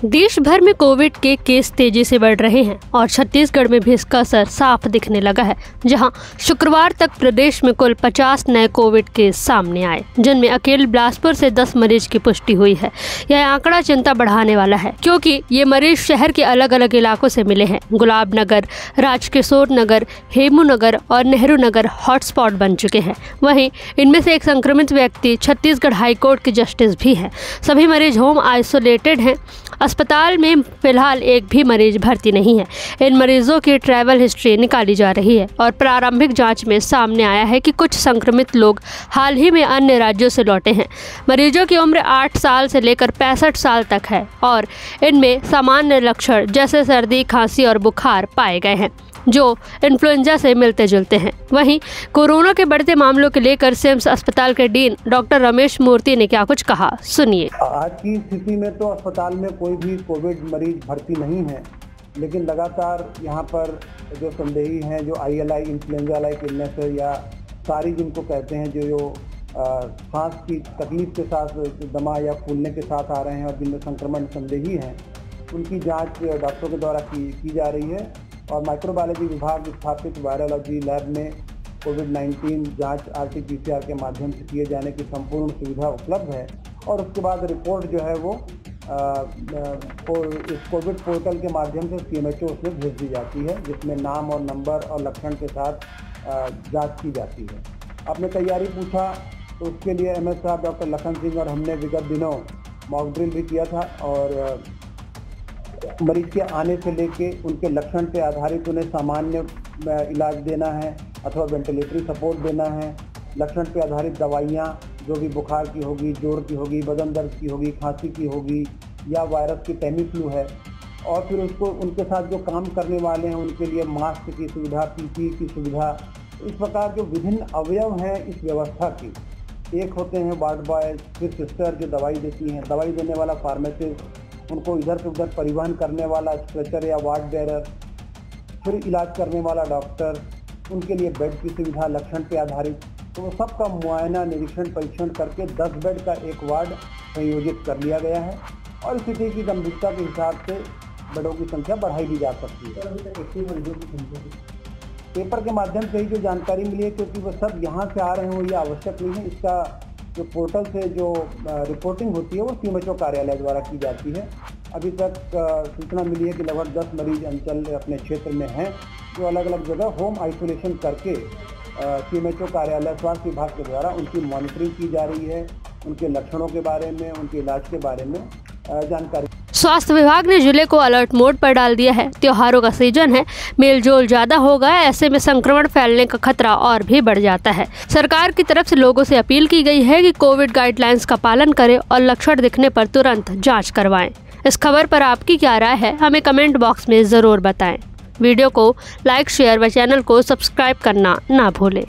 देश भर में कोविड के केस तेजी से बढ़ रहे हैं और छत्तीसगढ़ में भी इसका असर साफ दिखने लगा है, जहां शुक्रवार तक प्रदेश में कुल 50 नए कोविड केस सामने आए, जिनमें अकेले बिलासपुर से 10 मरीज की पुष्टि हुई है। यह आंकड़ा चिंता बढ़ाने वाला है, क्योंकि ये मरीज शहर के अलग अलग इलाकों से मिले हैं। गुलाब नगर, राजकिशोर नगर, हेमू नगर और नेहरू नगर हॉटस्पॉट बन चुके हैं। वहीं इनमें से एक संक्रमित व्यक्ति छत्तीसगढ़ हाईकोर्ट के जस्टिस भी है। सभी मरीज होम आइसोलेटेड हैं। अस्पताल में फिलहाल एक भी मरीज भर्ती नहीं है। इन मरीजों की ट्रैवल हिस्ट्री निकाली जा रही है और प्रारंभिक जांच में सामने आया है कि कुछ संक्रमित लोग हाल ही में अन्य राज्यों से लौटे हैं। मरीजों की उम्र 8 साल से लेकर 65 साल तक है और इनमें सामान्य लक्षण जैसे सर्दी, खांसी और बुखार पाए गए हैं, जो इन्फ्लुएंजा से मिलते जुलते हैं। वहीं कोरोना के बढ़ते मामलों के लेकर सिम्स अस्पताल के डीन डॉक्टर रमेश मूर्ति ने क्या कुछ कहा, सुनिए। आज की स्थिति में तो अस्पताल में कोई भी कोविड मरीज भर्ती नहीं है, लेकिन लगातार यहाँ पर जो संदेही हैं, जो ILI इन्फ्लुएंजा लाइक इलनेस है या सारी जिनको कहते हैं, जो सांस की तकलीफ के साथ, दमा या फूलने के साथ आ रहे हैं और जिनमें संक्रमण संदेही हैं, उनकी जाँच डॉक्टरों के द्वारा की जा रही है। और माइक्रोबायोलॉजी विभाग स्थापित वायरोलॉजी लैब में कोविड-19 जांच RT-PCR के माध्यम से किए जाने की संपूर्ण सुविधा उपलब्ध है और उसके बाद रिपोर्ट जो है वो इस कोविड पोर्टल के माध्यम से CMHO उसमें भेज दी जाती है, जिसमें नाम और नंबर और लक्षण के साथ जांच की जाती है। आपने तैयारी पूछा, तो उसके लिए MS साहब डॉक्टर लखन सिंह और हमने विगत दिनों मॉक ड्रिल भी किया था और मरीज के आने से लेके उनके लक्षण पे आधारित उन्हें सामान्य इलाज देना है अथवा वेंटिलेटरी सपोर्ट देना है। लक्षण पे आधारित दवाइयाँ जो भी बुखार की होगी, जोड़ की होगी, बदन दर्द की होगी, खांसी की होगी या वायरस की टेमीफ्लू है, और फिर उसको उनके साथ जो काम करने वाले हैं उनके लिए मास्क की सुविधा, PPE की सुविधा। इस प्रकार जो विभिन्न अवयव हैं इस व्यवस्था की, एक होते हैं वार्ड बॉय, फिर सिस्टर जो दवाई देती हैं, दवाई देने वाला फार्मासिस्ट, उनको इधर से उधर परिवहन करने वाला स्ट्रेचर या वार्ड बेरर, फिर इलाज करने वाला डॉक्टर, उनके लिए बेड की सुविधा लक्षण पे आधारित। तो वो सबका मुआयना, निरीक्षण, परीक्षण करके 10 बेड का एक वार्ड संयोजित कर लिया गया है और स्थिति की गंभीरता के हिसाब से बेडों की संख्या बढ़ाई भी जा सकती है। पेपर के माध्यम से ही जो जानकारी मिली है, क्योंकि वो सब यहाँ से आ रहे हैं, वो ये आवश्यक नहीं है। इसका जो पोर्टल से जो रिपोर्टिंग होती है वो CMHO कार्यालय द्वारा की जाती है। अभी तक सूचना मिली है कि लगभग 10 मरीज अंचल अपने क्षेत्र में हैं, जो अलग अलग जगह होम आइसोलेशन करके CMHO कार्यालय स्वास्थ्य विभाग के द्वारा उनकी मॉनिटरिंग की जा रही है, उनके लक्षणों के बारे में, उनके इलाज के बारे में जानकारी। स्वास्थ्य विभाग ने जिले को अलर्ट मोड पर डाल दिया है। त्योहारों का सीजन है, मेल जोल ज्यादा होगा, ऐसे में संक्रमण फैलने का खतरा और भी बढ़ जाता है। सरकार की तरफ से लोगों से अपील की गई है कि कोविड गाइडलाइंस का पालन करें और लक्षण दिखने पर तुरंत जांच करवाएं। इस खबर पर आपकी क्या राय है, हमें कमेंट बॉक्स में जरूर बताएं। वीडियो को लाइक, शेयर व चैनल को सब्सक्राइब करना ना भूलें।